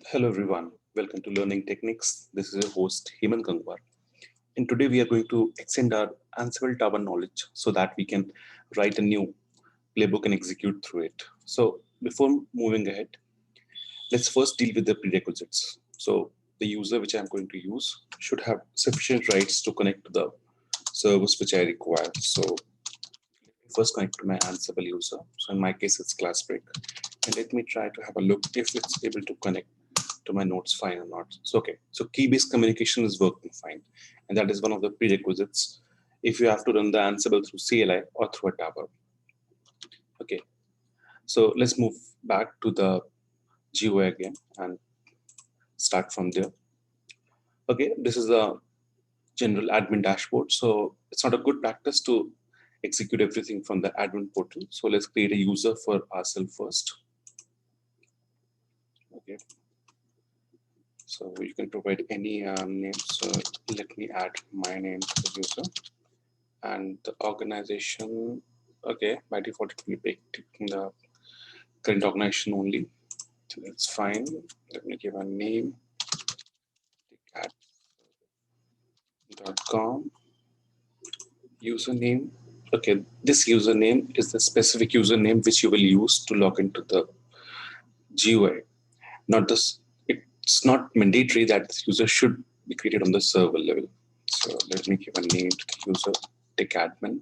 Hello everyone, welcome to Learning Techniques. This is your host Heman Gangwar. And today we are going to extend our Ansible Tower knowledge so that we can write a new playbook and execute through it. So before moving ahead, let's first deal with the prerequisites. So the user which I'm going to use should have sufficient rights to connect to the service which I require. So first connect to my Ansible user. So in my case, it's class break. And let me try to have a look if it's able to connect to my nodes fine or not. So, okay. So key-based communication is working fine. And that is one of the prerequisites if you have to run the Ansible through CLI or through a Tower. Okay. So let's move back to the GUI again and start from there. Okay. This is a general admin dashboard. So it's not a good practice to execute everything from the admin portal. So let's create a user for ourselves first. Okay. So you can provide any name. So let me add my name to the user and the organization. Okay, by default it will be taking the current organization only. So that's fine. Let me give a name. Cat.com username. Okay, this username is the specific username which you will use to log into the GUI. Not this. It's not mandatory that this user should be created on the server level. So let me give a name to the user. Take admin.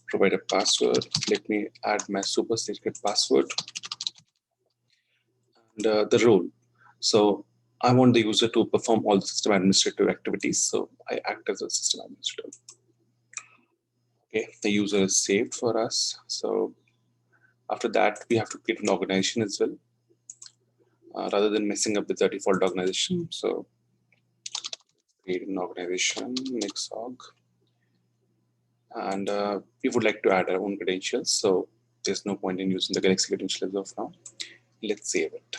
Provide a password. Let me add my super secret password and the role. So I want the user to perform all the system administrative activities. So I act as a system administrator. Okay, the user is saved for us. So after that, we have to create an organization as well, rather than messing up with the default organization. So create an organization, next org, and we would like to add our own credentials. So there's no point in using the Galaxy credentials as of now. Let's save it.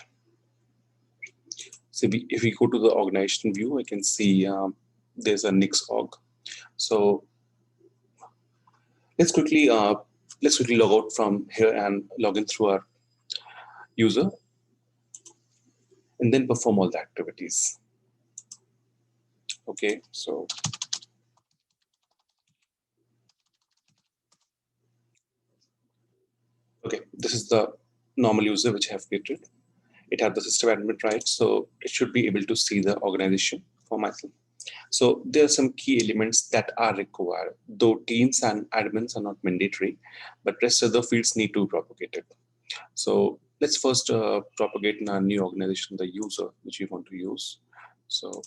So if we go to the organization view, I can see there's a Nix org. So let's quickly log out from here and log in through our user, and then perform all the activities. Okay, so okay, this is the normal user which I have created. It has the system admin rights, so it should be able to see the organization for myself. So there are some key elements that are required, though teams and admins are not mandatory, but rest of the fields need to be propagated. So let's first propagate in our new organization the user which we want to use. So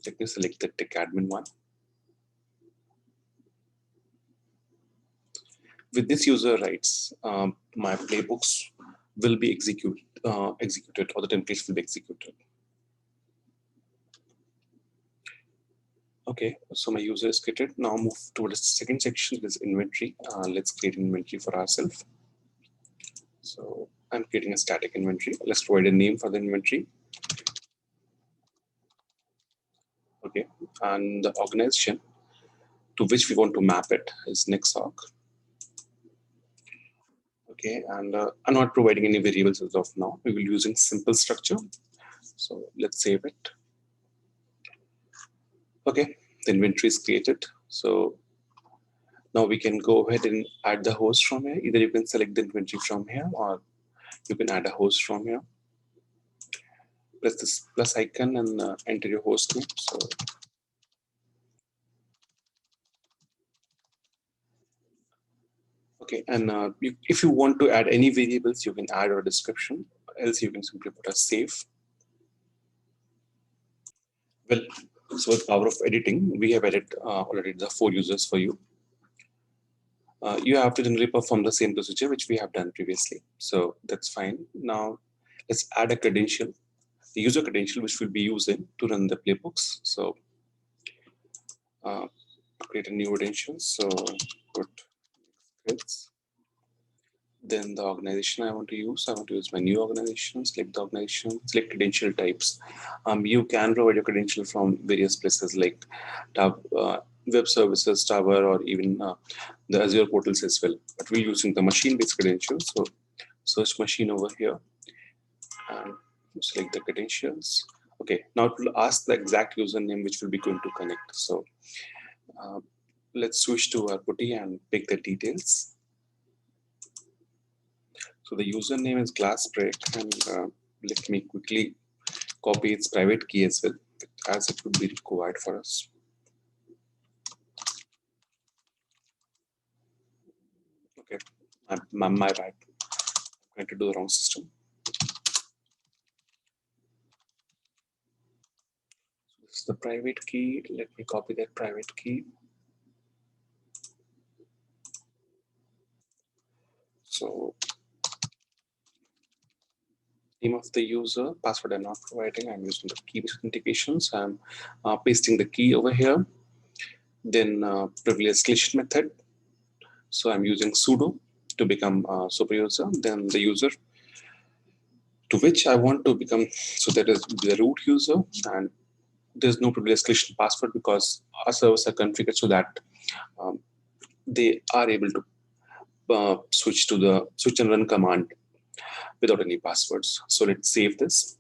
let me select the tech admin one. With this user rights, my playbooks will be executed, or the templates will be executed. Okay, so my user is created. Now move towards the second section, is inventory. Let's create an inventory for ourselves. So I'm creating a static inventory. Let's provide a name for the inventory. Okay, and the organization to which we want to map it is Nexorg. Okay, and I'm not providing any variables as of now. We will be using simple structure. So let's save it. Okay, the inventory is created. So now we can go ahead and add the host from here. Either you can select the inventory from here or you can add a host from here. Press this plus icon and enter your host name. So okay, and if you want to add any variables, you can add a description, else you can simply put a save. Well, so with power of editing, we have added already the 4 users for you. You have to generally perform the same procedure which we have done previously. So that's fine. Now let's add a credential, the user credential which we'll be using to run the playbooks. So create a new credential. So put scripts. Then the organization I want to use my new organization, select the organization, select credential types. You can provide your credential from various places like web services, Tower, or even the Azure portals as well. But we're using the machine-based credentials. So search machine over here and select the credentials. Okay, now it will ask the exact username which will be going to connect. So uh, let's switch to our putty and pick the details. So the username is glassbreak, and let me quickly copy its private key as well, as it would be required for us. Okay, my bad. I'm going to do the wrong system. So this is the private key. Let me copy that private key. So name of the user, password I'm not providing. I'm using the key-based authentication. So I'm pasting the key over here. Then privilege escalation method. So I'm using sudo to become a super user. Then the user to which I want to become, so that is the root user, and there's no privilege escalation password because our servers are configured so that um, they are able to switch to the switch and run command without any passwords. So let's save this.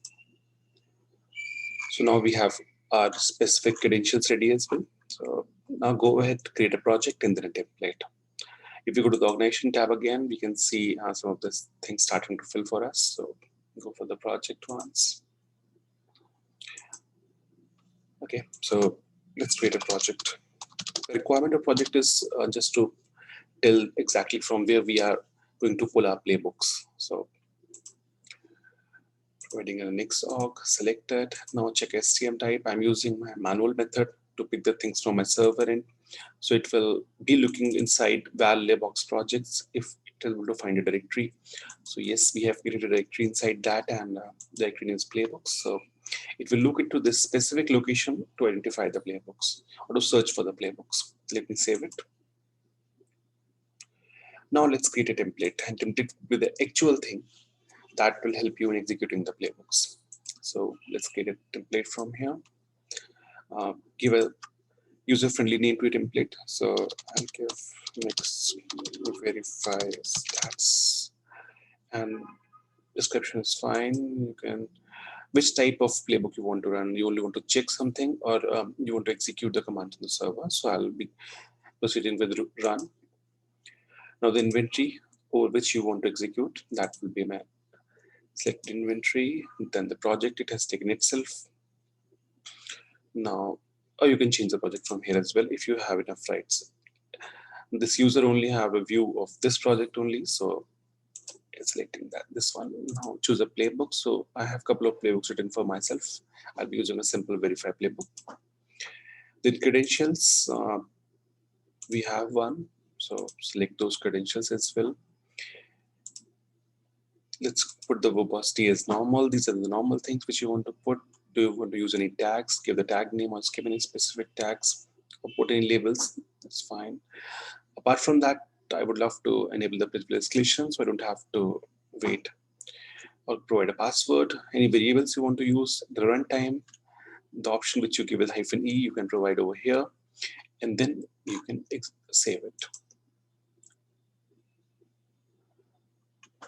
So now we have our specific credentials ready as well. So now go ahead, create a project and then a template. If you go to the organization tab again, we can see some of this things starting to fill for us. So go for the project once. Okay, so let's create a project. The requirement of project is just to tell exactly from where we are going to pull our playbooks. So providing an Nix.org, selected. Now check STM type. I'm using my manual method to pick the things from my server end. So it will be looking inside val laybox projects if it is able to find a directory. So yes, we have created a directory inside that, and the directory name is playbooks. So it will look into this specific location to identify the playbooks or to search for the playbooks. Let me save it. Now let's create a template, and template will be the actual thing that will help you in executing the playbooks. So let's create a template from here. Give a user-friendly name to a template. So I'll give mix verify stats, and description is fine. You can which type of playbook you want to run. You only want to check something, or you want to execute the command on the server. So I'll be proceeding with run. Now the inventory over which you want to execute, that will be my select inventory. Then the project it has taken itself. Now, or you can change the project from here as well if you have enough rights. This user only have a view of this project only, so it's selecting that this one. Now choose a playbook. So I have a couple of playbooks written for myself. I'll be using a simple verify playbook. Then credentials, we have one. So select those credentials as well. Let's put the verbosity as normal. These are the normal things which you want to put. Do you want to use any tags? Give the tag name or skip any specific tags or put any labels. That's fine. Apart from that, I would love to enable the privilege escalation so I don't have to wait or provide a password. Any variables you want to use, the runtime, the option which you give is -e, you can provide over here, and then you can save it.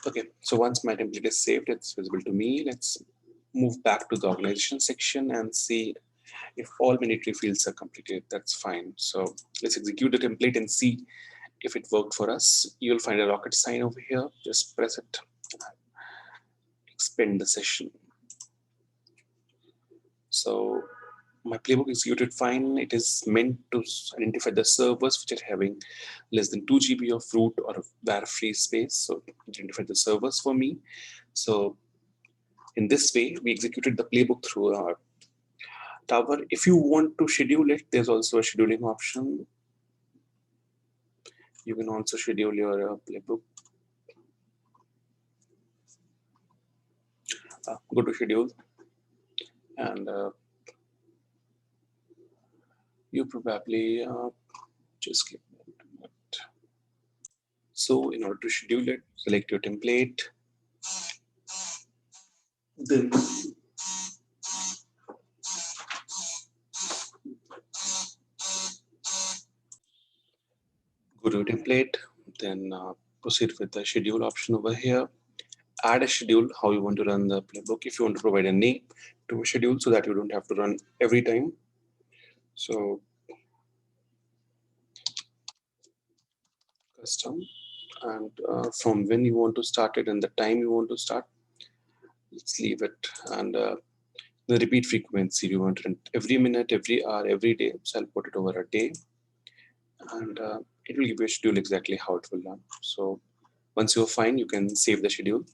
Okay, so once my template is saved, it's visible to me. Let's move back to the organization section and see if all mandatory fields are completed. That's fine. So let's execute the template and see if it worked for us. You'll find a rocket sign over here. Just press it. Expand the session. So my playbook executed fine. It is meant to identify the servers which are having less than 2 GB of root or var free space. So identify the servers for me. So in this way, we executed the playbook through our tower. If you want to schedule it, there's also a scheduling option. You can also schedule your playbook. Go to schedule, and you probably just click it. So in order to schedule it, select your template. Then go to template, then proceed with the schedule option over here. add a schedule, how you want to run the playbook, if you want to provide a name to a schedule so that you don't have to run every time. So custom, and from when you want to start it and the time you want to start, let's leave it. And the repeat frequency, we want to run every minute, every hour, every day. So I'll put it over a day, and it will give you a schedule exactly how it will run. So once you're fine, you can save the schedule.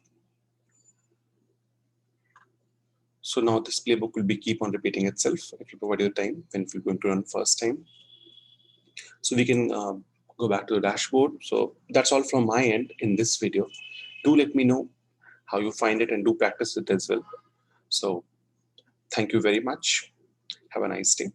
So now this playbook will be keep on repeating itself. It will provide you the time when we're going to run first time. So we can go back to the dashboard. So that's all from my end in this video. Do let me know how you find it and do practice it as well. So thank you very much. Have a nice day.